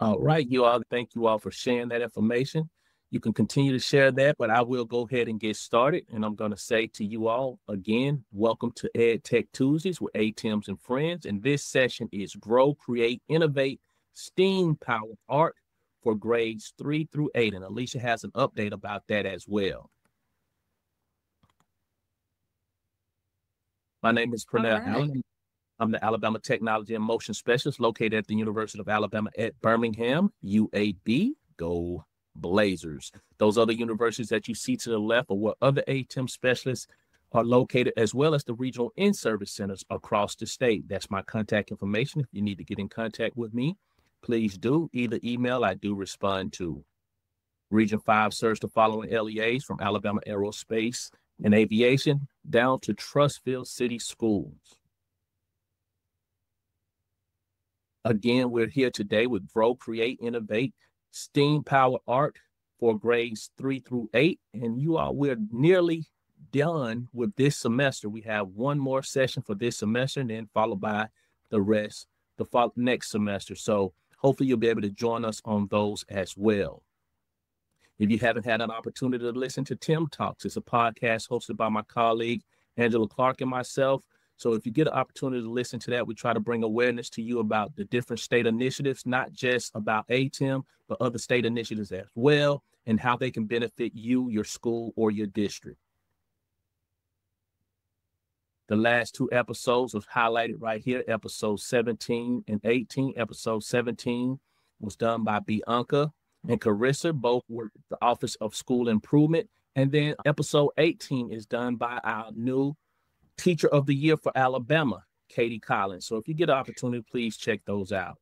All right, you all, thank you all for sharing that information. You can continue to share that, but I will go ahead and get started. And I'm going to say to you all again, welcome to EdTech Tuesdays with ATiMs and Friends. And this session is Grow, Create, Innovate, STEAM-Powered Art for grades 3 through 8. And Alicia has an update about that as well. My name is Pernell Jones. I'm the Alabama Technology and Motion Specialist located at the University of Alabama at Birmingham, UAB. Go Blazers. Those other universities that you see to the left are where other ATiM specialists are located, as well as the regional in-service centers across the state. That's my contact information. If you need to get in contact with me, please do. Either email, I do respond to. Region 5 serves the following LEAs from Alabama Aerospace and Aviation down to Trussville City Schools. Again, we're here today with Grow, Create, Innovate, STEAM-Powered Art for grades 3 through 8. And you all, we're nearly done with this semester. We have one more session for this semester and then followed by the rest the next semester. So hopefully you'll be able to join us on those as well. If you haven't had an opportunity to listen to Tim Talks, it's a podcast hosted by my colleague, Angela Clark, and myself. So if you get an opportunity to listen to that, we try to bring awareness to you about the different state initiatives, not just about ATiM, but other state initiatives as well, and how they can benefit you, your school, or your district. The last two episodes was highlighted right here, episodes 17 and 18. Episode 17 was done by Bianca and Carissa, both were the Office of School Improvement. And then episode 18 is done by our new Teacher of the Year for Alabama, Katie Collins. So if you get an opportunity, please check those out.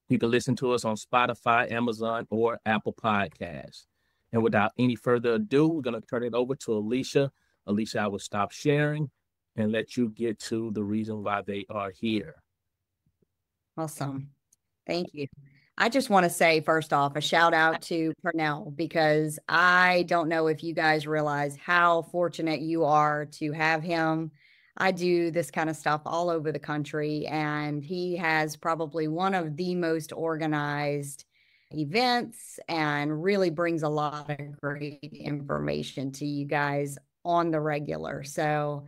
You can listen to us on Spotify, Amazon, or Apple Podcasts. And without any further ado, we're going to turn it over to Alicia. Alicia, I will stop sharing and let you get to the reason why they are here. Awesome. Thank you. I just want to say, first off, a shout out to Pernell, because I don't know if you guys realize how fortunate you are to have him. I do this kind of stuff all over the country, and he has probably one of the most organized events and really brings a lot of great information to you guys on the regular. So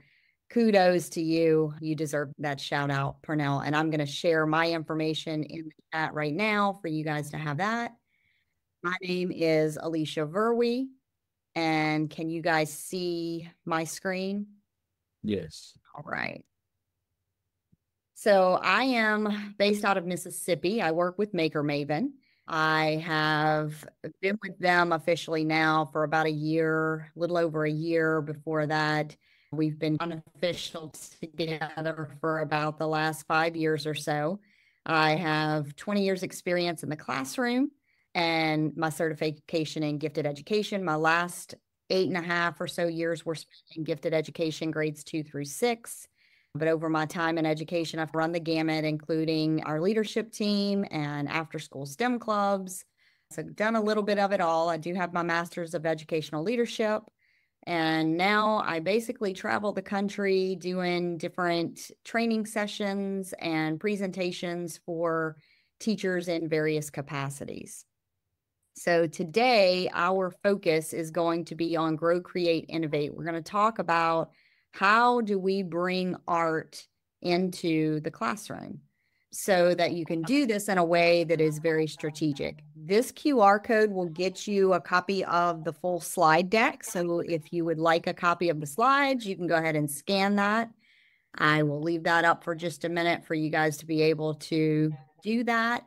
kudos to you. You deserve that shout out, Pernell. And I'm going to share my information in the chat right now for you guys to have that. My name is Alicia Verweij. And can you guys see my screen? Yes. All right. So I am based out of Mississippi. I work with Maker Maven. I have been with them officially now for about a year, a little over a year. Before that, we've been unofficial together for about the last 5 years or so. I have 20 years experience in the classroom and my certification in gifted education. My last 8.5 or so years were spent in gifted education, grades 2 through 6. But over my time in education, I've run the gamut, including our leadership team and after-school STEM clubs. So I've done a little bit of it all. I do have my master's of educational leadership. And now I basically travel the country doing different training sessions and presentations for teachers in various capacities. So today, our focus is going to be on Grow, Create, Innovate. We're going to talk about how do we bring art into the classroom so that you can do this in a way that is very strategic. This QR code will get you a copy of the full slide deck. So if you would like a copy of the slides, you can go ahead and scan that. I will leave that up for just a minute for you guys to be able to do that.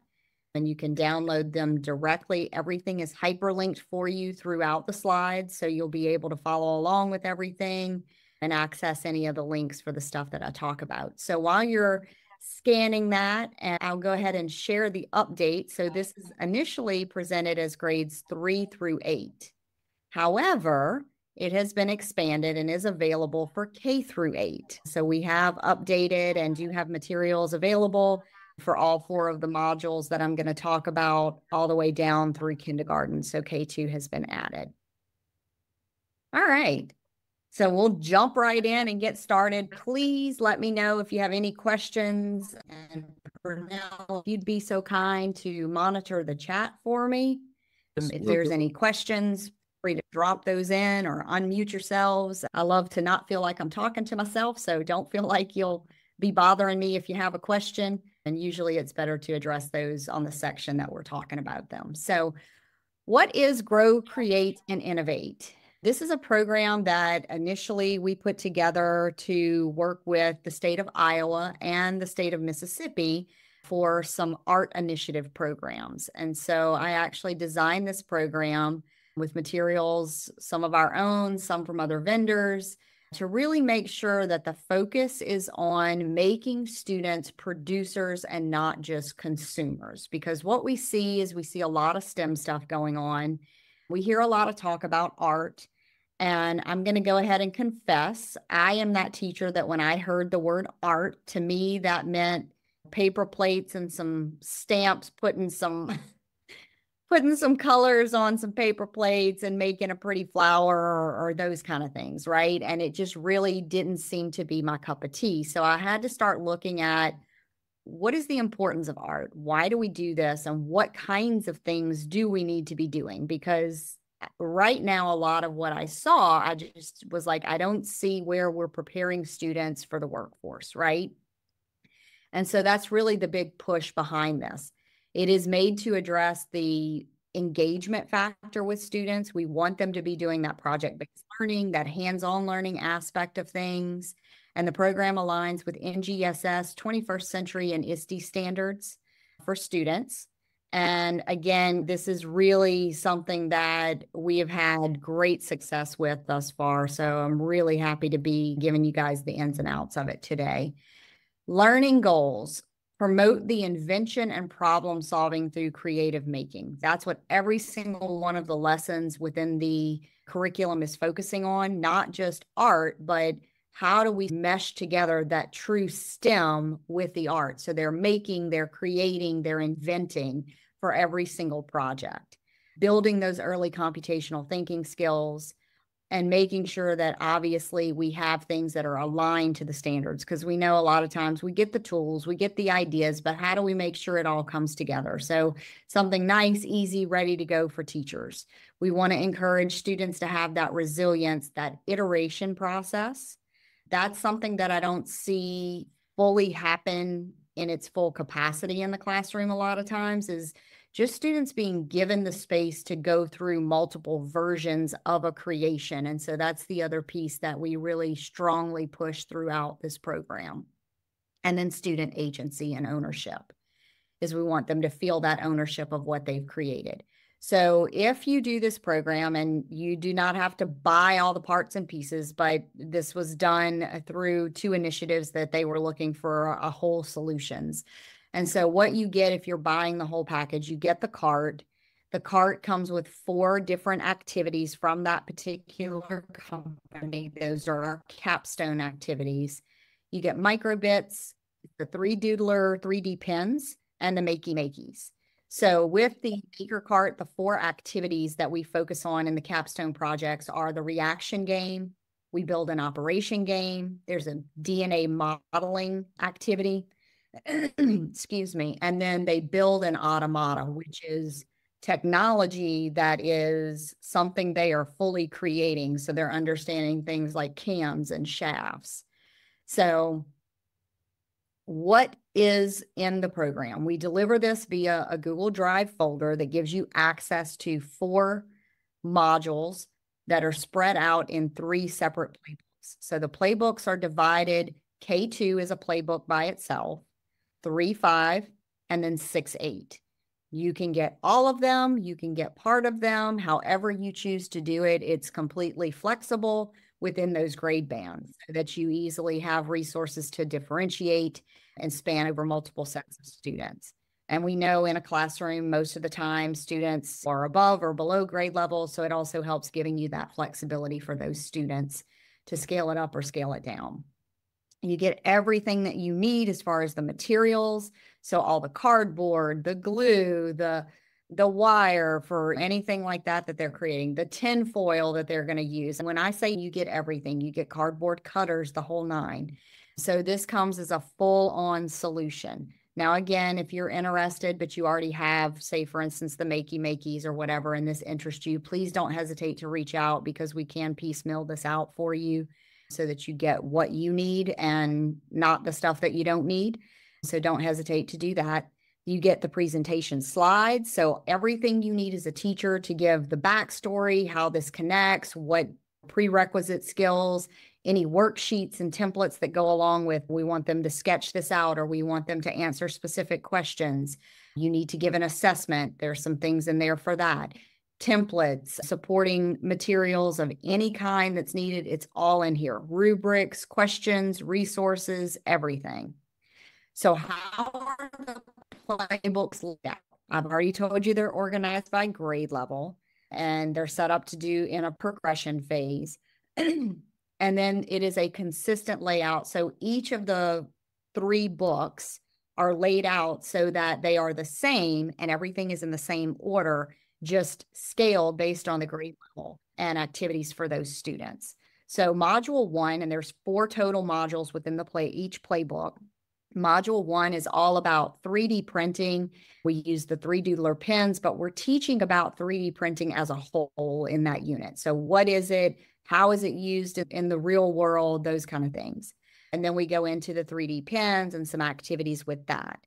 And you can download them directly. Everything is hyperlinked for you throughout the slides. So you'll be able to follow along with everything and access any of the links for the stuff that I talk about. So while you're scanning that, and I'll go ahead and share the update. So this is initially presented as grades 3 through 8. However, it has been expanded and is available for K through 8. So we have updated and do have materials available for all 4 of the modules that I'm going to talk about all the way down through kindergarten. So K2 has been added. All right. So we'll jump right in and get started. Please let me know if you have any questions. And Pernell, if you'd be so kind to monitor the chat for me. If there's any questions, free to drop those in or unmute yourselves. I love to not feel like I'm talking to myself, so don't feel like you'll be bothering me if you have a question. And usually it's better to address those on the section that we're talking about them. So what is Grow, Create, and Innovate? This is a program that initially we put together to work with the state of Iowa and the state of Mississippi for some art initiative programs. And so I actually designed this program with materials, some of our own, some from other vendors, to really make sure that the focus is on making students producers and not just consumers. Because what we see is we see a lot of STEM stuff going on. We hear a lot of talk about art. And I'm going to go ahead and confess, I am that teacher that when I heard the word art, to me, that meant paper plates and some stamps, putting some colors on some paper plates and making a pretty flower or those kind of things, right? And it just really didn't seem to be my cup of tea. So I had to start looking at what is the importance of art? Why do we do this? And what kinds of things do we need to be doing? Because right now, a lot of what I saw, I just was like, I don't see where we're preparing students for the workforce, right? And so that's really the big push behind this. It is made to address the engagement factor with students. We want them to be doing that project-based learning, that hands-on learning aspect of things. And the program aligns with NGSS 21st Century and ISTE standards for students. And again, this is really something that we have had great success with thus far. So I'm really happy to be giving you guys the ins and outs of it today. Learning goals: promote the invention and problem solving through creative making. That's what every single one of the lessons within the curriculum is focusing on, not just art, but how do we mesh together that true STEM with the art? So they're making, they're creating, they're inventing for every single project, building those early computational thinking skills, and making sure that obviously we have things that are aligned to the standards, because we know a lot of times we get the tools, we get the ideas, but how do we make sure it all comes together? So something nice, easy, ready to go for teachers. We want to encourage students to have that resilience, that iteration process. That's something that I don't see fully happen in its full capacity in the classroom a lot of times, is just students being given the space to go through multiple versions of a creation. And so that's the other piece that we really strongly push throughout this program. And then student agency and ownership, is we want them to feel that ownership of what they've created. So if you do this program, and you do not have to buy all the parts and pieces, but this was done through 2 initiatives that they were looking for a whole solutions. And so what you get if you're buying the whole package, you get the cart. The cart comes with 4 different activities from that particular company. Those are our capstone activities. You get microbits, the 3Doodler 3D pens, and the Makey Makeys. So with the Maker Cart, the 4 activities that we focus on in the capstone projects are the reaction game. We build an operation game. There's a DNA modeling activity. Excuse me. And then they build an automata, which is technology that is something they are fully creating. So they're understanding things like cams and shafts. So what is in the program? We deliver this via a Google Drive folder that gives you access to 4 modules that are spread out in 3 separate playbooks. So the playbooks are divided. K2 is a playbook by itself, 3-5, and then 6-8. You can get all of them. You can get part of them. However you choose to do it, it's completely flexible within those grade bands, so that you easily have resources to differentiate and span over multiple sets of students. And we know in a classroom, most of the time, students are above or below grade level. So it also helps giving you that flexibility for those students to scale it up or scale it down. You get everything that you need as far as the materials. So all the cardboard, the glue, the the wire for anything like that they're creating, the tin foil that they're going to use. And when I say you get everything, you get cardboard cutters, the whole nine. So this comes as a full-on solution. Now, again, if you're interested, but you already have, say, for instance, the Makeys or whatever, and this interests you, please don't hesitate to reach out, because we can piecemeal this out for you so that you get what you need and not the stuff that you don't need. So don't hesitate to do that. You get the presentation slides. So everything you need as a teacher to give the backstory, how this connects, what prerequisite skills, any worksheets and templates that go along with, we want them to sketch this out, or we want them to answer specific questions. You need to give an assessment. There's some things in there for that. Templates, supporting materials of any kind that's needed. It's all in here. Rubrics, questions, resources, everything. So how are the playbooks laid out? I've already told you they're organized by grade level, and they're set up to do in a progression phase. And then it is a consistent layout. So each of the 3 books are laid out so that they are the same and everything is in the same order, just scaled based on the grade level and activities for those students. So module 1, and there's 4 total modules within each playbook. Module 1 is all about 3D printing. We use the 3Doodler pens, but we're teaching about 3D printing as a whole in that unit. So what is it? How is it used in the real world? Those kind of things. And then we go into the 3D pens and some activities with that.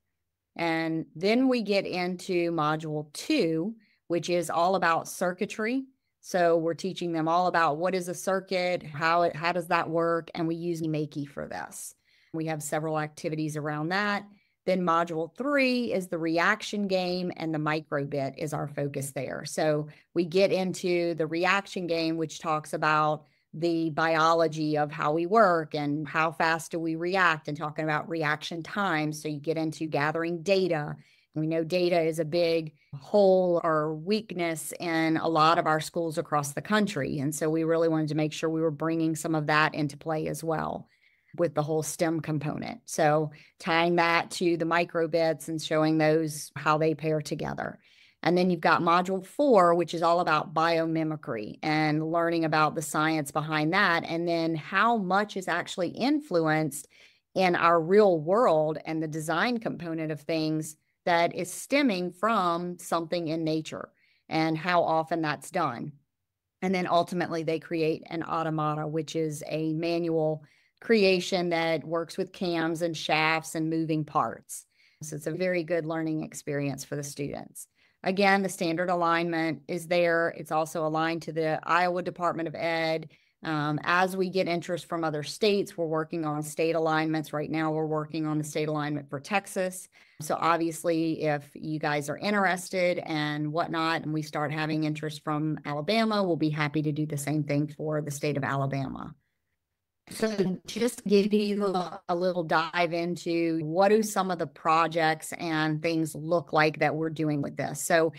And then we get into module 2, which is all about circuitry. So we're teaching them all about what is a circuit, how does that work? And we use Makey for this. We have several activities around that. Then module 3 is the reaction game, and the microbit is our focus there. So we get into the reaction game, which talks about the biology of how we work and how fast do we react, and talking about reaction times. So you get into gathering data. We know data is a big hole or weakness in a lot of our schools across the country. And so we really wanted to make sure we were bringing some of that into play as well with the whole STEM component. So tying that to the microbits and showing those how they pair together. And then you've got module 4, which is all about biomimicry and learning about the science behind that, and then how much is actually influenced in our real world and the design component of things that is stemming from something in nature and how often that's done. And then ultimately they create an automata, which is a manual creation that works with cams and shafts and moving parts. So it's a very good learning experience for the students. Again, the standard alignment is there. It's also aligned to the Iowa Department of Ed. As we get interest from other states, we're working on state alignments. Right now, we're working on the state alignment for Texas. So obviously, if you guys are interested and whatnot, and we start having interest from Alabama, we'll be happy to do the same thing for the state of Alabama. So just give you a little dive into what do some of the projects and things look like that we're doing with this. So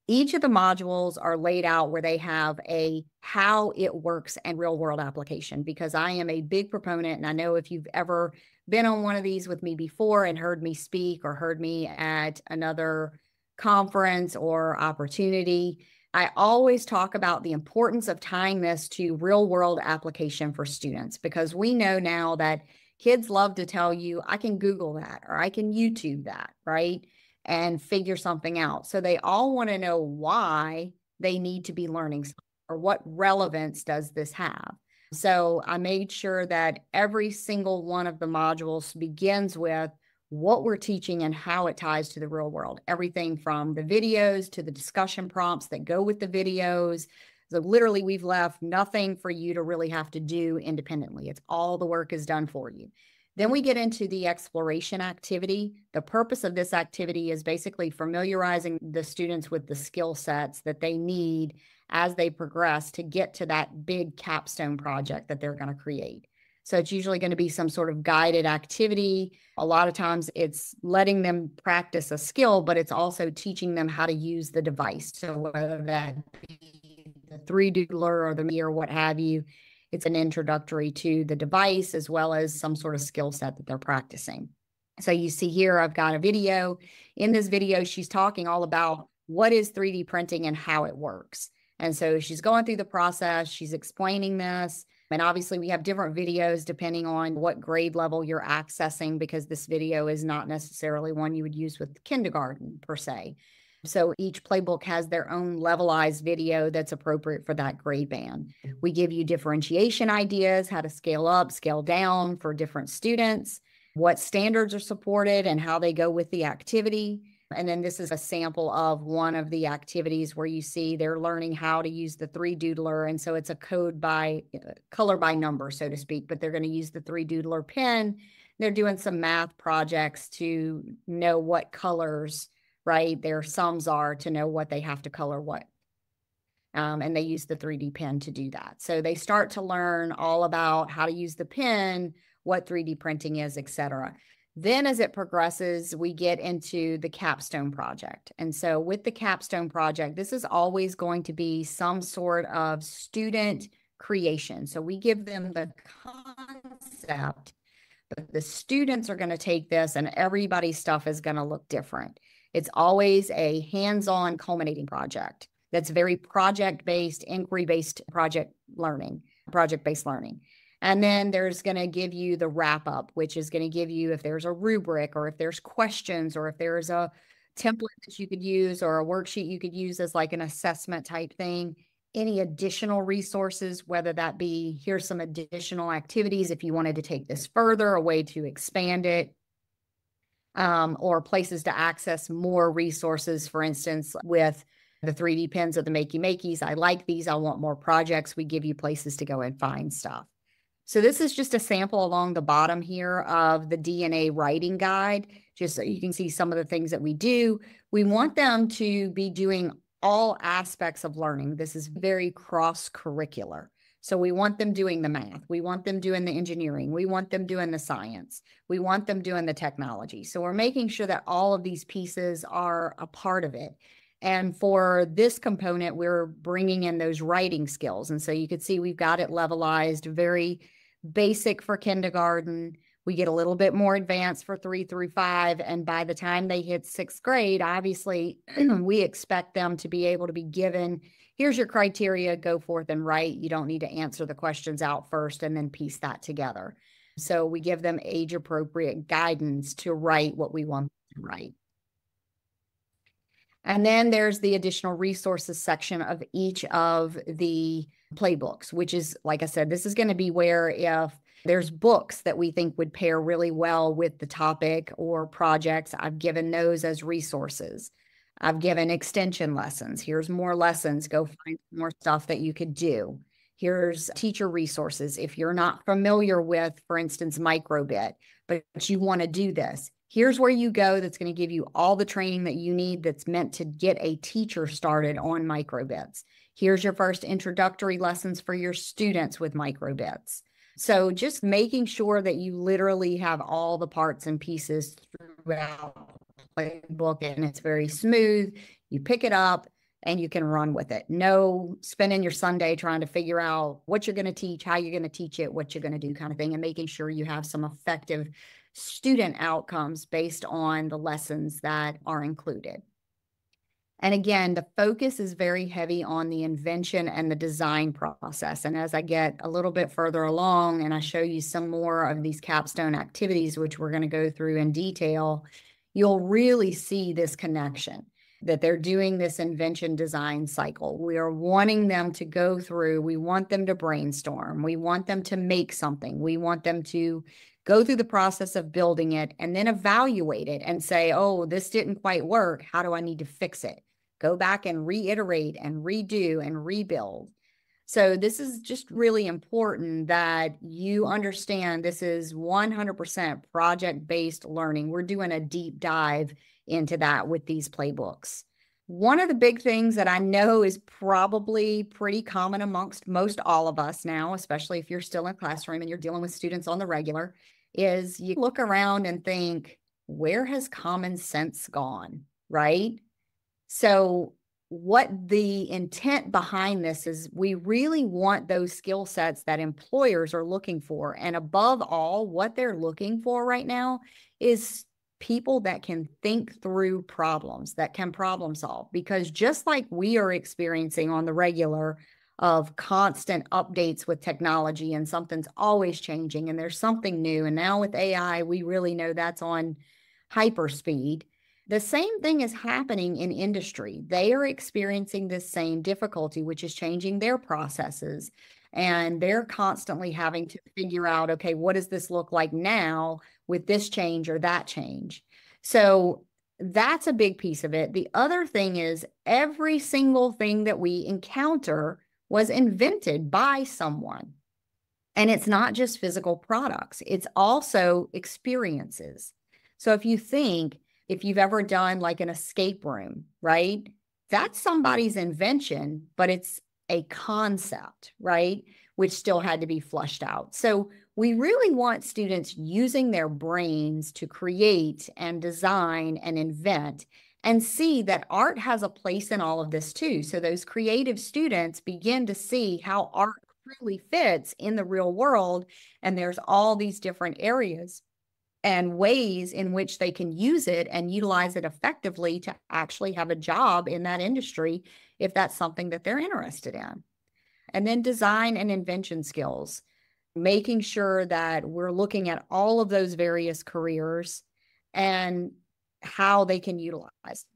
each of the modules are laid out where they have a how it works and real world application, because I am a big proponent. And I know if you've ever been on one of these with me before and heard me speak or heard me at another conference or opportunity, I always talk about the importance of tying this to real world application for students, because we know now that kids love to tell you, I can Google that or I can YouTube that, right? And figure something out. So they all want to know why they need to be learning something, or what relevance does this have. So I made sure that every single one of the modules begins with what we're teaching and how it ties to the real world. Everything from the videos to the discussion prompts that go with the videos. So literally we've left nothing for you to really have to do independently. It's all the work is done for you. Then we get into the exploration activity. The purpose of this activity is basically familiarizing the students with the skill sets that they need as they progress to get to that big capstone project that they're going to create. So it's usually going to be some sort of guided activity. A lot of times it's letting them practice a skill, but it's also teaching them how to use the device. So whether that be the 3Doodler or the Me or what have you, it's an introductory to the device as well as some sort of skill set that they're practicing. So you see here, I've got a video. In this video, she's talking all about what is 3D printing and how it works. And so she's going through the process, she's explaining this. And obviously we have different videos depending on what grade level you're accessing, because this video is not necessarily one you would use with kindergarten per se. So each playbook has their own levelized video that's appropriate for that grade band. We give you differentiation ideas, how to scale up, scale down for different students, what standards are supported and how they go with the activity. And then this is a sample of one of the activities where you see they're learning how to use the 3Doodler. And so it's a code by color by number, so to speak, but they're going to use the 3Doodler pen. They're doing some math projects to know what colors, right, their sums are, to know what they have to color what. And they use the 3D pen to do that. So they start to learn all about how to use the pen, what 3D printing is, etc. Then as it progresses, we get into the capstone project. And so with the capstone project, this is always going to be some sort of student creation. So we give them the concept, but the students are going to take this and everybody's stuff is going to look different. It's always a hands-on culminating project that's very project-based, inquiry-based project-based learning. And then there's going to give you the wrap up, which is going to give you if there's a rubric or if there's questions or if there's a template that you could use or a worksheet you could use as like an assessment type thing, any additional resources, whether that be here's some additional activities if you wanted to take this further, a way to expand it, or places to access more resources. For instance, with the 3D pens or the Makey-Makeys, I like these, I want more projects. We give you places to go and find stuff. So this is just a sample along the bottom here of the DNA writing guide, just so you can see some of the things that we do. We want them to be doing all aspects of learning. This is very cross-curricular. So we want them doing the math. We want them doing the engineering. We want them doing the science. We want them doing the technology. So we're making sure that all of these pieces are a part of it. And for this component, we're bringing in those writing skills. And so you could see we've got it levelized, very basic for kindergarten. We get a little bit more advanced for 3 through 5. And by the time they hit 6th grade, obviously, we expect them to be able to be given, here's your criteria, go forth and write. You don't need to answer the questions out first and then piece that together. So we give them age-appropriate guidance to write what we want them to write. And then there's the additional resources section of each of the playbooks, which is, like I said, this is going to be where if there's books that we think would pair really well with the topic or projects, I've given those as resources. I've given extension lessons. Here's more lessons. Go find more stuff that you could do. Here's teacher resources. If you're not familiar with, for instance, microbit, but you want to do this, here's where you go that's going to give you all the training that you need that's meant to get a teacher started on microbits. Here's your first introductory lessons for your students with microbits. So just making sure that you literally have all the parts and pieces throughout the playbook and it's very smooth. You pick it up and you can run with it. No spending your Sunday trying to figure out what you're going to teach, how you're going to teach it, what you're going to do kind of thing, and making sure you have some effective student outcomes based on the lessons that are included. And again, the focus is very heavy on the invention and the design process. And as I get a little bit further along and I show you some more of these capstone activities, which we're going to go through in detail, you'll really see this connection that they're doing this invention design cycle. We are wanting them to go through, we want them to brainstorm, we want them to make something, we want them to go through the process of building it and then evaluate it and say, oh, this didn't quite work. How do I need to fix it? Go back and reiterate and redo and rebuild. So this is just really important that you understand this is 100% project-based learning. We're doing a deep dive into that with these playbooks. One of the big things that I know is probably pretty common amongst most all of us now, especially if you're still in a classroom and you're dealing with students on the regular, is you look around and think, where has common sense gone, right? So what the intent behind this is, we really want those skill sets that employers are looking for. And above all, what they're looking for right now is people that can think through problems, that can problem solve. Because just like we are experiencing on the regular of constant updates with technology, and something's always changing and there's something new. And now with AI, we really know that's on hyperspeed. The same thing is happening in industry. They are experiencing this same difficulty, which is changing their processes. And they're constantly having to figure out, okay, what does this look like now with this change or that change? So that's a big piece of it. The other thing is every single thing that we encounter was invented by someone. And it's not just physical products, it's also experiences. So if you've ever done like an escape room, right? That's somebody's invention, but it's a concept, right? Which still had to be flushed out. So we really want students using their brains to create and design and invent, and see that art has a place in all of this too. So those creative students begin to see how art really fits in the real world. And there's all these different areas and ways in which they can use it and utilize it effectively to actually have a job in that industry if that's something that they're interested in. And then design and invention skills, making sure that we're looking at all of those various careers and how they can utilize.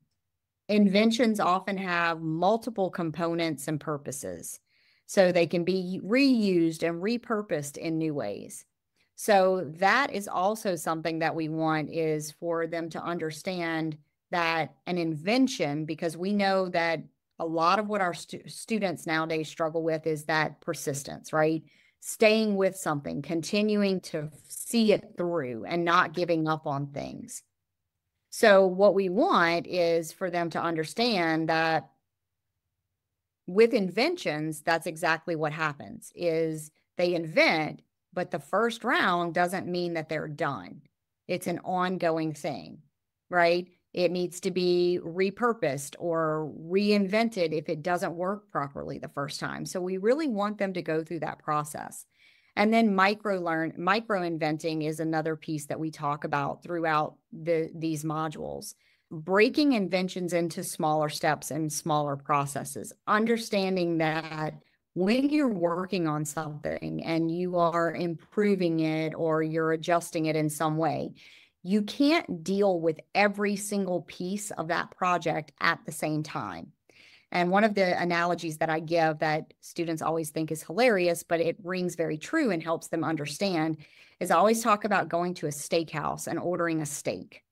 Inventions often have multiple components and purposes, so they can be reused and repurposed in new ways. So that is also something that we want, is for them to understand that an invention, because we know that a lot of what our students nowadays struggle with is that persistence, right? Staying with something, continuing to see it through and not giving up on things. So what we want is for them to understand that with inventions, that's exactly what happens, is they invent, but the first round doesn't mean that they're done. It's an ongoing thing, right? It needs to be repurposed or reinvented if it doesn't work properly the first time. So we really want them to go through that process. And then micro inventing is another piece that we talk about throughout these modules. Breaking inventions into smaller steps and smaller processes, understanding that when you're working on something and you are improving it or you're adjusting it in some way, you can't deal with every single piece of that project at the same time. And one of the analogies that I give that students always think is hilarious, but it rings very true and helps them understand, is I always talk about going to a steakhouse and ordering a steak.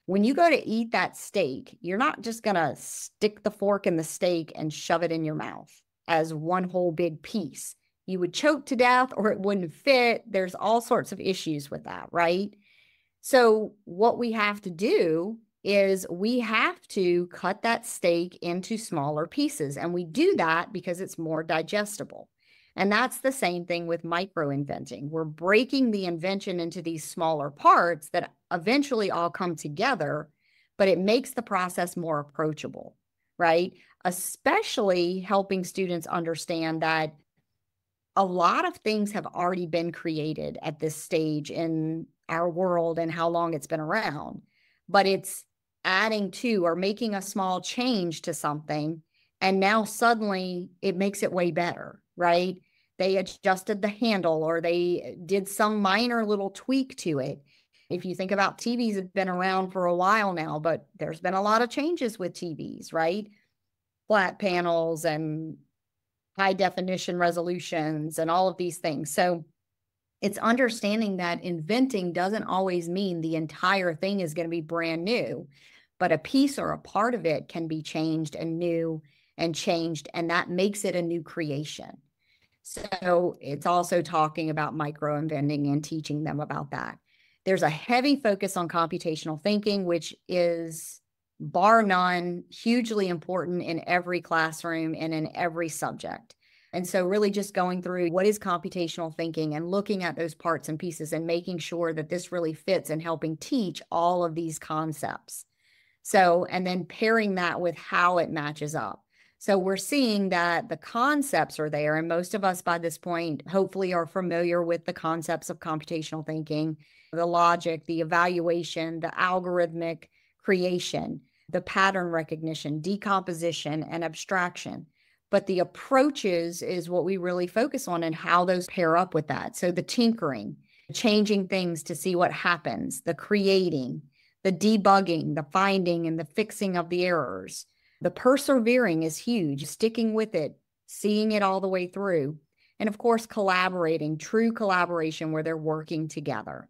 When you go to eat that steak, you're not just going to stick the fork in the steak and shove it in your mouth as one whole big piece. You would choke to death or it wouldn't fit. There's all sorts of issues with that, right? So what we have to do is we have to cut that steak into smaller pieces. And we do that because it's more digestible. And that's the same thing with micro inventing. We're breaking the invention into these smaller parts that eventually all come together, but it makes the process more approachable, right? Especially helping students understand that a lot of things have already been created at this stage in our world and how long it's been around, but it's adding to or making a small change to something, and now suddenly it makes it way better, right? They adjusted the handle or they did some minor little tweak to it. If you think about TVs, have been around for a while now, but there's been a lot of changes with TVs, right? Flat panels and high definition resolutions and all of these things. So it's understanding that inventing doesn't always mean the entire thing is going to be brand new, but a piece or a part of it can be changed and new and changed, and that makes it a new creation. So it's also talking about micro inventing and teaching them about that. There's a heavy focus on computational thinking, which is bar none hugely important in every classroom and in every subject. And so really just going through what is computational thinking and looking at those parts and pieces and making sure that this really fits in helping teach all of these concepts. So, and then pairing that with how it matches up. So we're seeing that the concepts are there, and most of us by this point hopefully are familiar with the concepts of computational thinking, the logic, the evaluation, the algorithmic creation, the pattern recognition, decomposition, and abstraction. But the approaches is what we really focus on and how those pair up with that. So the tinkering, changing things to see what happens, the creating, the debugging, the finding and the fixing of the errors. The persevering is huge, sticking with it, seeing it all the way through. And of course, collaborating, true collaboration where they're working together.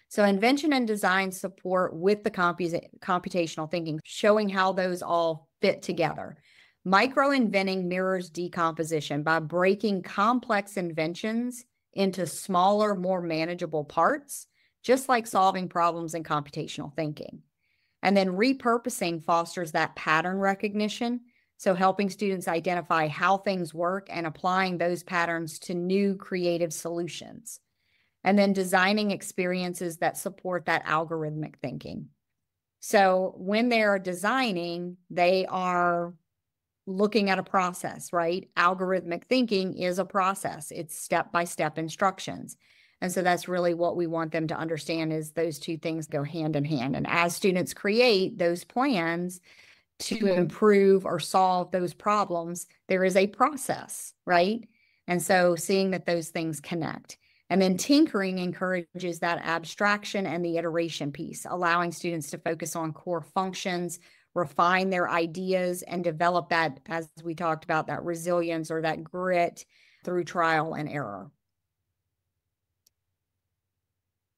So invention and design support with the computational thinking, showing how those all fit together. Micro-inventing mirrors decomposition by breaking complex inventions into smaller, more manageable parts, just like solving problems in computational thinking. And then repurposing fosters that pattern recognition, so helping students identify how things work and applying those patterns to new creative solutions. And then designing experiences that support that algorithmic thinking. So when they're designing, they are looking at a process, right? Algorithmic thinking is a process. It's step-by-step instructions. And so that's really what we want them to understand is those two things go hand in hand. And as students create those plans to improve or solve those problems, there is a process, right? And so seeing that those things connect. And then tinkering encourages that abstraction and the iteration piece, allowing students to focus on core functions, refine their ideas, and develop that, as we talked about, that resilience or that grit through trial and error.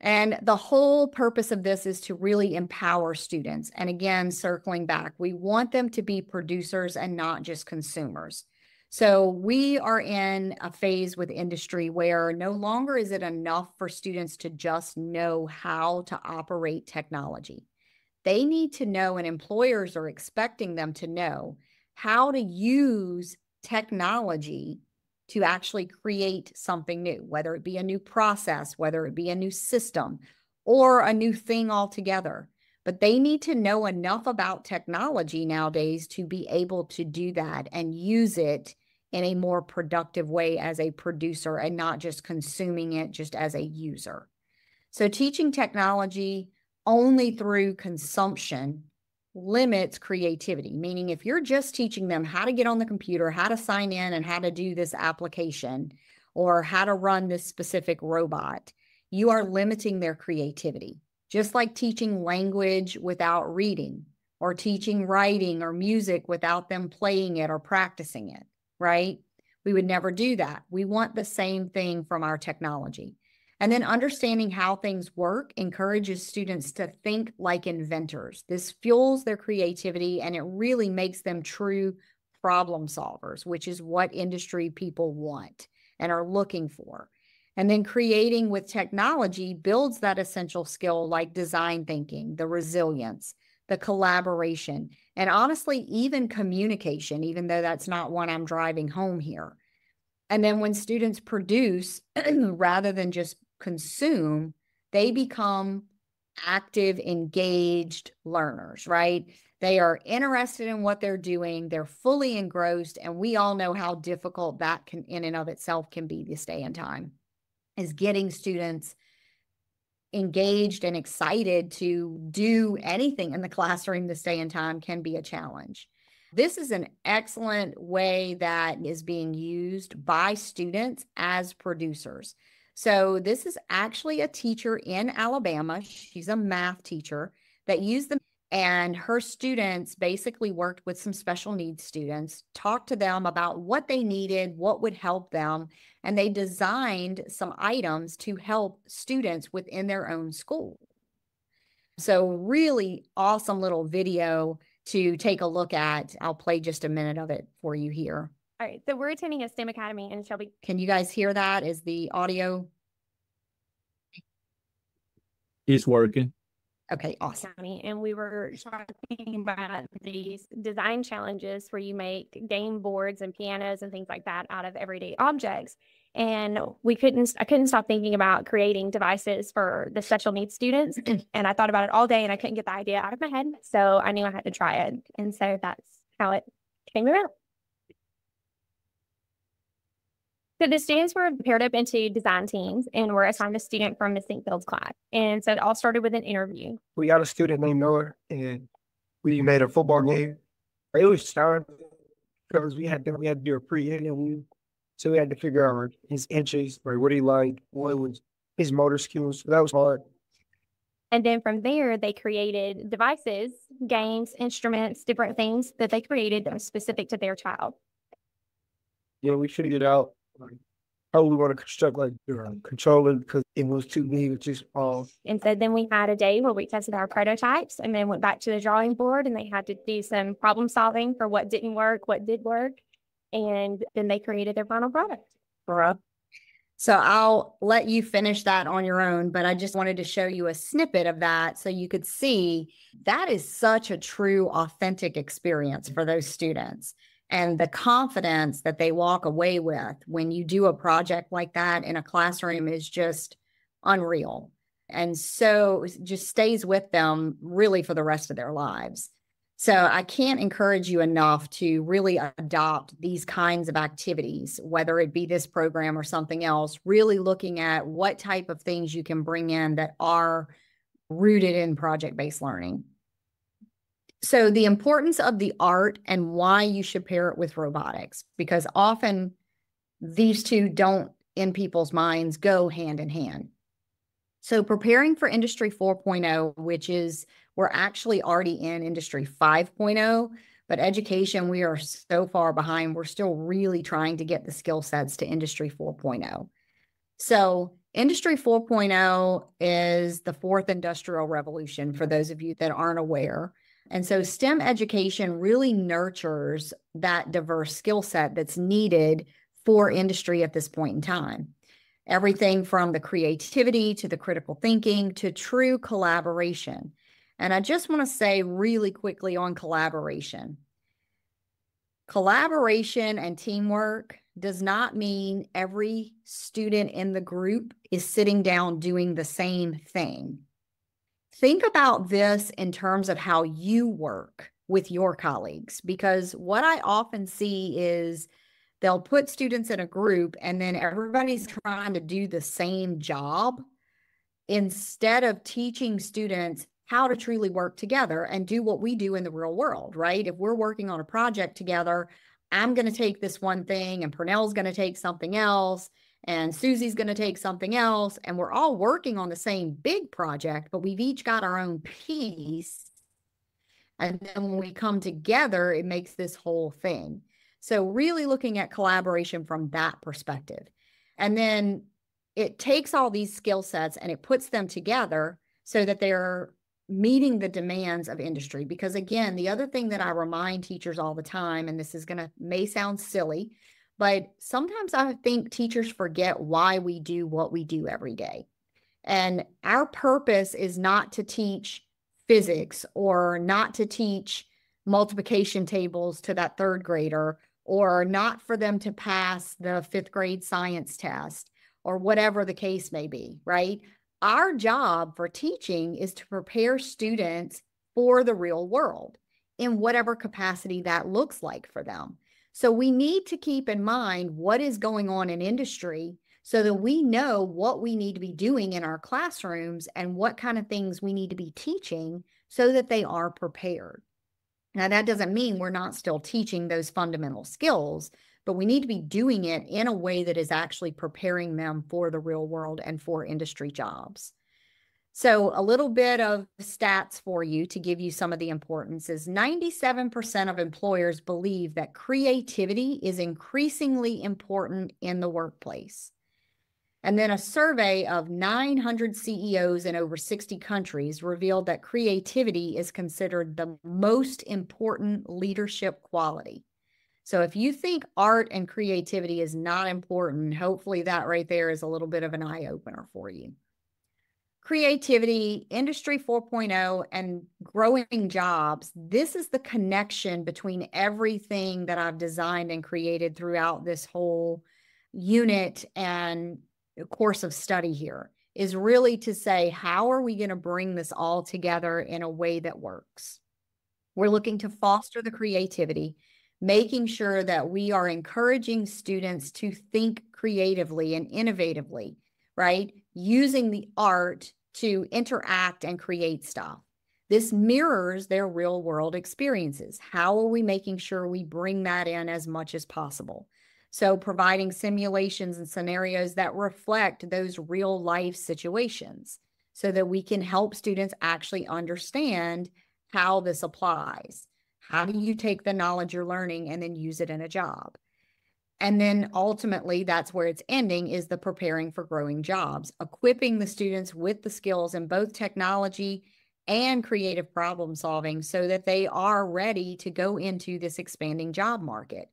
And the whole purpose of this is to really empower students. And again, circling back, we want them to be producers and not just consumers. So we are in a phase with industry where no longer is it enough for students to just know how to operate technology. They need to know, and employers are expecting them to know, how to use technology to actually create something new, whether it be a new process, whether it be a new system, or a new thing altogether. But they need to know enough about technology nowadays to be able to do that and use it in a more productive way as a producer and not just consuming it just as a user. So teaching technology only through consumption limits creativity, meaning if you're just teaching them how to get on the computer, how to sign in and how to do this application or how to run this specific robot, you are limiting their creativity. Just like teaching language without reading or teaching writing or music without them playing it or practicing it, right? We would never do that. We want the same thing from our technology. And then understanding how things work encourages students to think like inventors. This fuels their creativity and it really makes them true problem solvers, which is what industry people want and are looking for. And then creating with technology builds that essential skill like design thinking, the resilience, the collaboration, and honestly, even communication, even though that's not one I'm driving home here. And then when students produce rather than just consume, they become active, engaged learners, right? They are interested in what they're doing. They're fully engrossed. And we all know how difficult that can, in and of itself, can be this day and time, is getting students engaged and excited to do anything in the classroom this day and time can be a challenge. This is an excellent way that is being used by students as producers. So this is actually a teacher in Alabama. She's a math teacher that used them, and her students basically worked with some special needs students, talked to them about what they needed, what would help them, and they designed some items to help students within their own school. So really awesome little video to take a look at. I'll play just a minute of it for you here. All right, so we're attending a STEM academy in Shelby. Can you guys hear that? Is the audio? It's working. Okay, awesome. And we were talking about these design challenges where you make game boards and pianos and things like that out of everyday objects. And I couldn't stop thinking about creating devices for the special needs students. And I thought about it all day and I couldn't get the idea out of my head. So I knew I had to try it. And so that's how it came about. So the students were paired up into design teams and were assigned a student from Miss Sinkfield's class. And so it all started with an interview. We got a student named Noah, and we made a football game. It was hard because we had to do a pre-interview, so we had to figure out his interests, or what he liked, what was his motor skills. So that was hard. And then from there, they created devices, games, instruments, different things that they created that was specific to their child. Yeah, we figured out how we want to construct controller because it was too big, it's just all. And so then we had a day where we tested our prototypes and then went back to the drawing board and they had to do some problem solving for what didn't work, what did work. And then they created their final product. So I'll let you finish that on your own, but I just wanted to show you a snippet of that so you could see that is such a true, authentic experience for those students. And the confidence that they walk away with when you do a project like that in a classroom is just unreal. And so it just stays with them really for the rest of their lives. So I can't encourage you enough to really adopt these kinds of activities, whether it be this program or something else, really looking at what type of things you can bring in that are rooted in project-based learning. So the importance of the art and why you should pair it with robotics, because often these two don't, in people's minds, go hand in hand. So preparing for Industry 4.0, which is, we're actually already in Industry 5.0, but education, we are so far behind. We're still really trying to get the skill sets to Industry 4.0. So Industry 4.0 is the fourth industrial revolution, for those of you that aren't aware. And so STEM education really nurtures that diverse skill set that's needed for industry at this point in time. Everything from the creativity to the critical thinking to true collaboration. And I just want to say really quickly on collaboration. Collaboration and teamwork does not mean every student in the group is sitting down doing the same thing. Think about this in terms of how you work with your colleagues, because what I often see is they'll put students in a group and then everybody's trying to do the same job instead of teaching students how to truly work together and do what we do in the real world, right? If we're working on a project together, I'm going to take this one thing and Pernell's going to take something else and Susie's going to take something else, and we're all working on the same big project, but we've each got our own piece. And then when we come together, it makes this whole thing. So really looking at collaboration from that perspective. And then it takes all these skill sets and it puts them together so that they're meeting the demands of industry. Because again, the other thing that I remind teachers all the time, and this is may sound silly, but sometimes I think teachers forget why we do what we do every day. And our purpose is not to teach physics or not to teach multiplication tables to that third grader, or not for them to pass the fifth grade science test, or whatever the case may be, right? Our job for teaching is to prepare students for the real world in whatever capacity that looks like for them. So we need to keep in mind what is going on in industry so that we know what we need to be doing in our classrooms and what kind of things we need to be teaching so that they are prepared. Now, that doesn't mean we're not still teaching those fundamental skills, but we need to be doing it in a way that is actually preparing them for the real world and for industry jobs. So a little bit of stats for you to give you some of the importance is 97% of employers believe that creativity is increasingly important in the workplace. And then a survey of 900 CEOs in over 60 countries revealed that creativity is considered the most important leadership quality. So if you think art and creativity is not important, hopefully that right there is a little bit of an eye-opener for you. Creativity, Industry 4.0, and growing jobs, this is the connection between everything that I've designed and created throughout this whole unit and course of study here, is really to say, how are we going to bring this all together in a way that works? We're looking to foster the creativity, making sure that we are encouraging students to think creatively and innovatively, right? Using the art to interact and create stuff. This mirrors their real world experiences. How are we making sure we bring that in as much as possible? So providing simulations and scenarios that reflect those real life situations so that we can help students actually understand how this applies. How do you take the knowledge you're learning and then use it in a job? And then ultimately, that's where it's ending, is the preparing for growing jobs, equipping the students with the skills in both technology and creative problem solving so that they are ready to go into this expanding job market.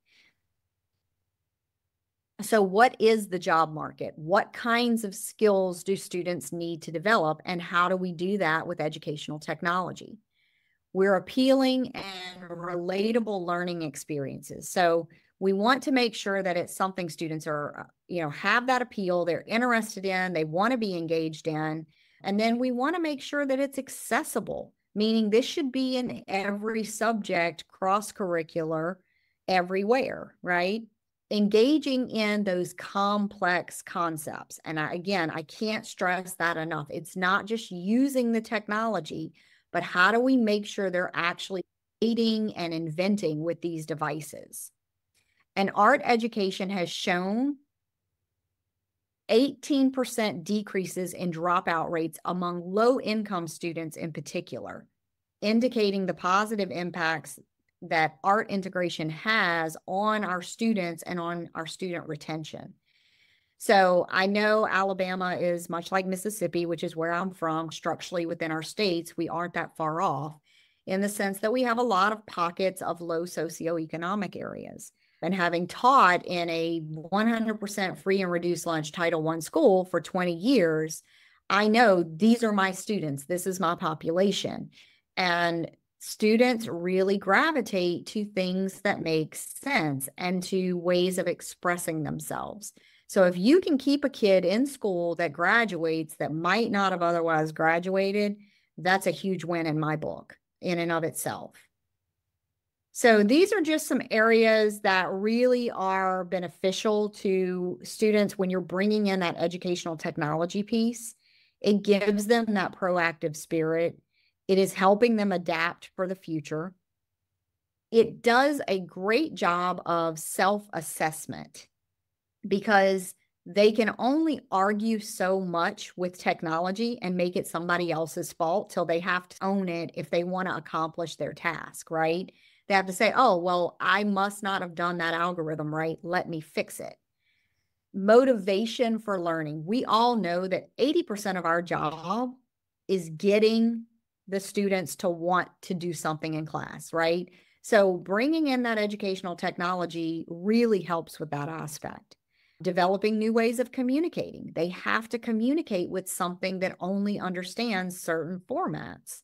So what is the job market? What kinds of skills do students need to develop? And how do we do that with educational technology? We're appealing and relatable learning experiences. So we want to make sure that it's something students are, have that appeal, they're interested in, they want to be engaged in. And then we want to make sure that it's accessible, meaning this should be in every subject, cross-curricular, everywhere, right? Engaging in those complex concepts. And again, I can't stress that enough. It's not just using the technology, but how do we make sure they're actually creating and inventing with these devices? And art education has shown 18% decreases in dropout rates among low-income students in particular, indicating the positive impacts that art integration has on our students and on our student retention. So I know Alabama is much like Mississippi, which is where I'm from. Structurally within our states, we aren't that far off in the sense that we have a lot of pockets of low socioeconomic areas. And having taught in a 100% free and reduced lunch Title I school for 20 years, I know these are my students. This is my population. And students really gravitate to things that make sense and to ways of expressing themselves. So if you can keep a kid in school that graduates that might not have otherwise graduated, that's a huge win in my book in and of itself. So these are just some areas that really are beneficial to students when you're bringing in that educational technology piece. It gives them that proactive spirit. It is helping them adapt for the future. It does a great job of self-assessment because they can only argue so much with technology and make it somebody else's fault till they have to own it if they want to accomplish their task, right? They have to say, oh, well, I must not have done that algorithm right. Let me fix it. Motivation for learning. We all know that 80% of our job is getting the students to want to do something in class, right? So bringing in that educational technology really helps with that aspect. Developing new ways of communicating. They have to communicate with something that only understands certain formats.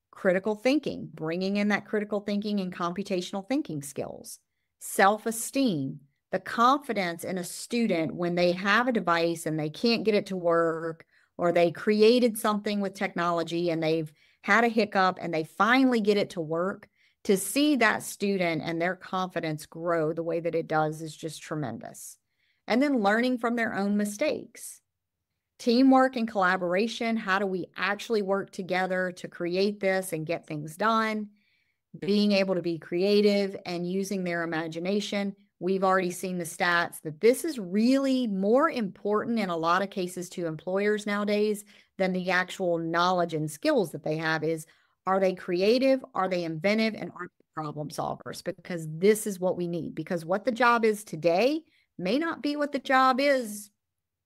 Critical thinking, bringing in that critical thinking and computational thinking skills. Self-esteem, the confidence in a student when they have a device and they can't get it to work, or they created something with technology and they've had a hiccup and they finally get it to work. To see that student and their confidence grow the way that it does is just tremendous. And then learning from their own mistakes. Teamwork and collaboration. How do we actually work together to create this and get things done? Being able to be creative and using their imagination. We've already seen the stats that this is really more important in a lot of cases to employers nowadays than the actual knowledge and skills that they have is, are they creative? Are they inventive? And are they problem solvers? Because this is what we need. Because what the job is today may not be what the job is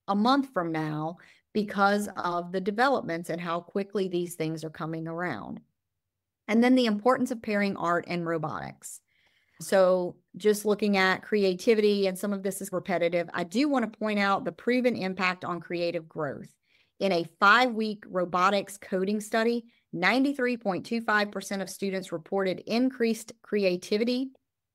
a month from now because of the developments and how quickly these things are coming around. And then the importance of pairing art and robotics. So just looking at creativity, and some of this is repetitive, I do want to point out the proven impact on creative growth. In a 5-week robotics coding study, 93.25% of students reported increased creativity,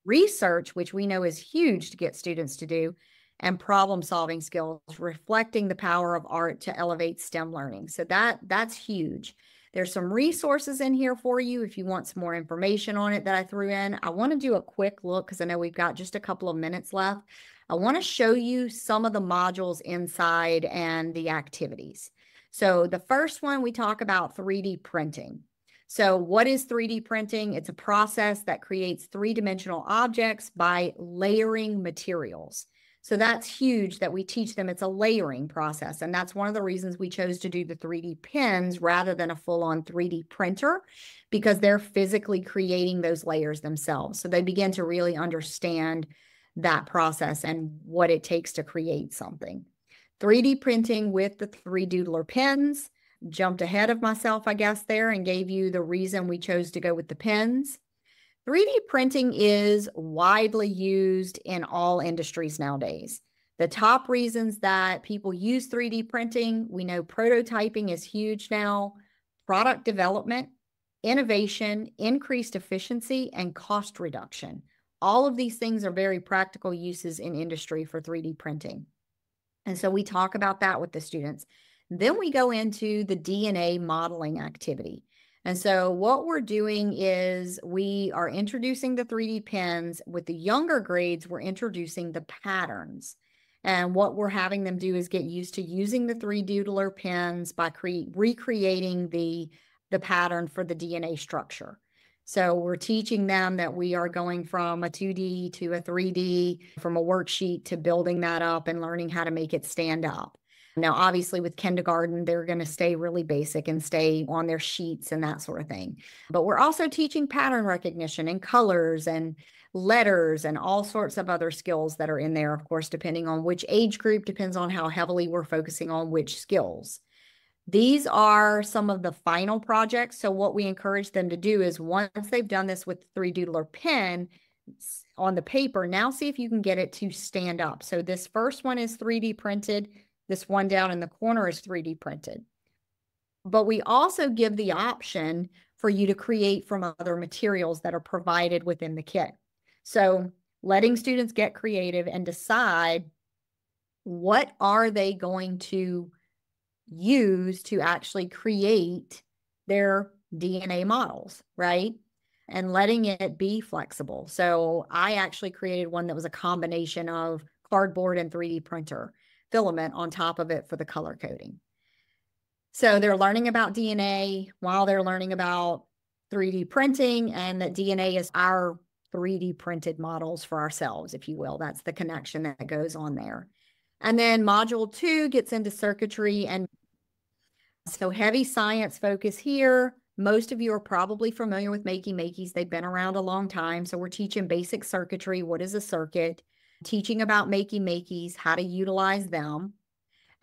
research, which we know is huge to get students to do, and problem-solving skills, reflecting the power of art to elevate STEM learning. So that's huge. There's some resources in here for you if you want some more information on it that I threw in. I want to do a quick look because I know we've got just a couple of minutes left. I want to show you some of the modules inside and the activities. So the first one, we talk about 3D printing. So what is 3D printing? It's a process that creates three-dimensional objects by layering materials. So that's huge that we teach them it's a layering process. And that's one of the reasons we chose to do the 3D pens rather than a full-on 3D printer, because they're physically creating those layers themselves. So they begin to really understand that process and what it takes to create something. 3D printing with the 3Doodler pens. Jumped ahead of myself, I guess, there and gave you the reason we chose to go with the pens. 3D printing is widely used in all industries nowadays. The top reasons that people use 3D printing, we know prototyping is huge now, product development, innovation, increased efficiency, and cost reduction. All of these things are very practical uses in industry for 3D printing. And so we talk about that with the students. Then we go into the DNA modeling activity. And so what we're doing is we are introducing the 3D pens. With the younger grades, we're introducing the patterns. And what we're having them do is get used to using the 3Doodler pens by recreating the pattern for the DNA structure. So we're teaching them that we are going from a 2D to a 3D, from a worksheet to building that up and learning how to make it stand up. Now, obviously, with kindergarten, they're going to stay really basic and stay on their sheets and that sort of thing. But we're also teaching pattern recognition and colors and letters and all sorts of other skills that are in there, of course, depending on which age group, depends on how heavily we're focusing on which skills. These are some of the final projects. So what we encourage them to do is once they've done this with the 3Doodler pen on the paper, now see if you can get it to stand up. So this first one is 3D printed. This one down in the corner is 3D printed. But we also give the option for you to create from other materials that are provided within the kit. So letting students get creative and decide what are they going to use to actually create their DNA models, right? And letting it be flexible. So I actually created one that was a combination of cardboard and 3D printer filament on top of it for the color coding. So they're learning about DNA while they're learning about 3D printing, and that DNA is our 3D printed models for ourselves, if you will. That's the connection that goes on there. And then module 2 gets into circuitry, and so heavy science focus here. Most of you are probably familiar with Makey-Makeys. They've been around a long time. So we're teaching basic circuitry. What is a circuit? Teaching about Makey-Makeys, how to utilize them.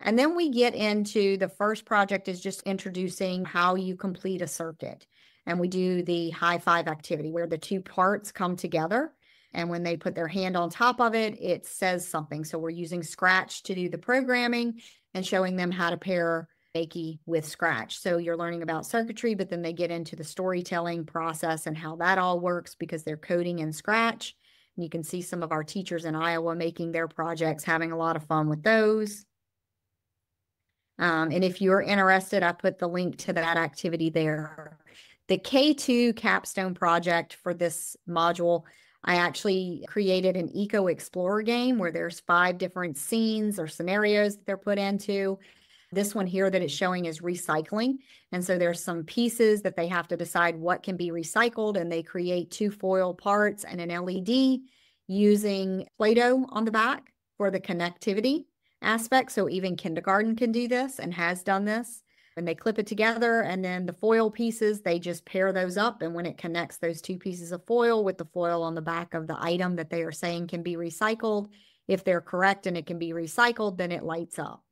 And then we get into the first project is just introducing how you complete a circuit. And we do the high five activity where the two parts come together. And when they put their hand on top of it, it says something. So we're using Scratch to do the programming and showing them how to pair Makey with Scratch. So you're learning about circuitry, but then they get into the storytelling process and how that all works because they're coding in Scratch. And you can see some of our teachers in Iowa making their projects, having a lot of fun with those. And if you're interested, I put the link to that activity there. The K2 capstone project for this module, I actually created an Eco Explorer game where there's 5 different scenes or scenarios that they're put into. This one here that it's showing is recycling. And so there's some pieces that they have to decide what can be recycled, and they create 2 foil parts and an LED using Play-Doh on the back for the connectivity aspect. So even kindergarten can do this and has done this. And they clip it together, and then the foil pieces, they just pair those up. And when it connects those 2 pieces of foil with the foil on the back of the item that they are saying can be recycled, if they're correct and it can be recycled, then it lights up.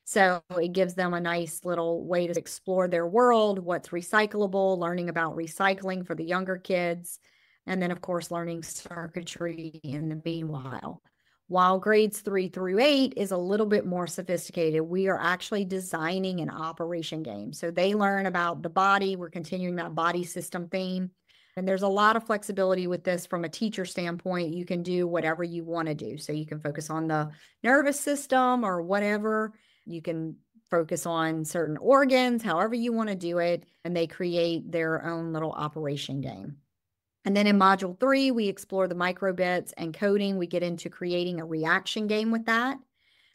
So it gives them a nice little way to explore their world, what's recyclable, learning about recycling for the younger kids, and then, of course, learning circuitry in the meanwhile. While grades 3 through 8 is a little bit more sophisticated, we are actually designing an operation game. So they learn about the body. We're continuing that body system theme. And there's a lot of flexibility with this from a teacher standpoint. You can do whatever you want to do. So you can focus on the nervous system or whatever. You can focus on certain organs, however you want to do it, and they create their own little operation game. And then in module 3, we explore the microbits and coding. We get into creating a reaction game with that.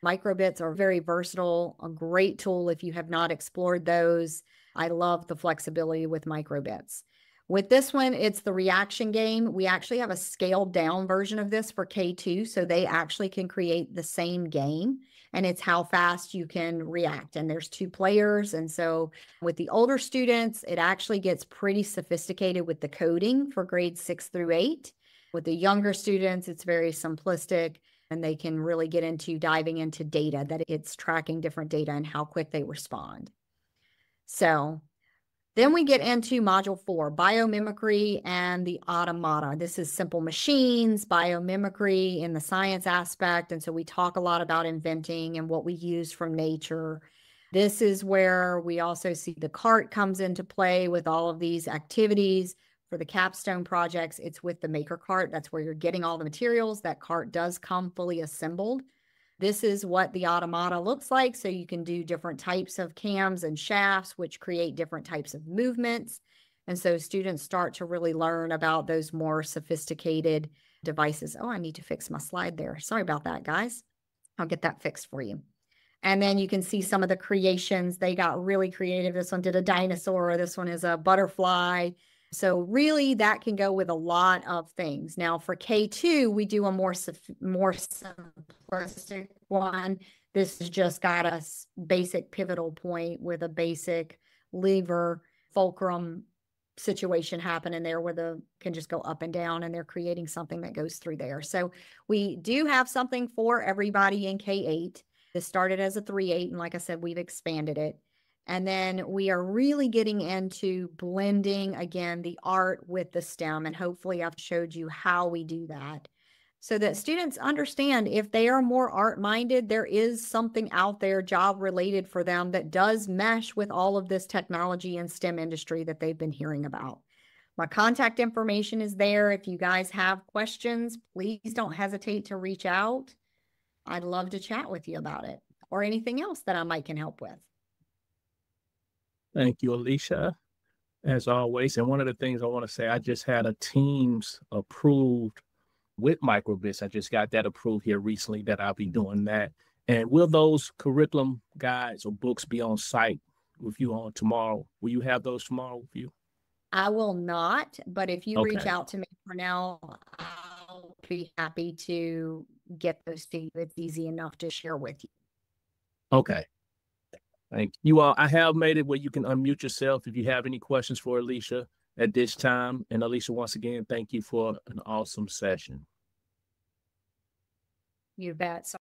Microbits are very versatile, a great tool if you have not explored those. I love the flexibility with microbits. With this one, it's the reaction game. We actually have a scaled down version of this for K2, so they actually can create the same game, and it's how fast you can react. And there's 2 players. And so with the older students, it actually gets pretty sophisticated with the coding for grades 6 through 8. With the younger students, it's very simplistic, and they can really get into diving into data, that it's tracking different data and how quick they respond. So then we get into module 4, biomimicry and the automata. This is simple machines, biomimicry in the science aspect. And so we talk a lot about inventing and what we use from nature. This is where we also see the cart comes into play with all of these activities. For the capstone projects, it's with the maker cart. That's where you're getting all the materials. That cart does come fully assembled. This is what the automata looks like. So you can do different types of cams and shafts, which create different types of movements. And so students start to really learn about those more sophisticated devices. Oh, I need to fix my slide there. Sorry about that, guys. I'll get that fixed for you. And then you can see some of the creations. They got really creative. This one did a dinosaur. This one is a butterfly. So really that can go with a lot of things. Now for K2, we do a more simplistic one. This has just got a basic pivotal point with a basic lever fulcrum situation happening there where the can just go up and down, and they're creating something that goes through there. So we do have something for everybody in K8. This started as a 3-8, and like I said, we've expanded it. And then we are really getting into blending, again, the art with the STEM. And hopefully I've showed you how we do that so that students understand if they are more art-minded, there is something out there job-related for them that does mesh with all of this technology and STEM industry that they've been hearing about. My contact information is there. If you guys have questions, please don't hesitate to reach out. I'd love to chat with you about it or anything else that I might can help with. Thank you, Alicia, as always. And one of the things I want to say, I just had a Teams approved with microbits. I just got that approved here recently that I'll be doing that. And will those curriculum guides or books be on site with you on tomorrow? Will you have those tomorrow with you? I will not, but if you reach out to me, Pernell, I'll be happy to get those to you. It's easy enough to share with you. Okay. Thank you all. I have made it where you can unmute yourself if you have any questions for Alicia at this time. And Alicia, once again, thank you for an awesome session. You bet.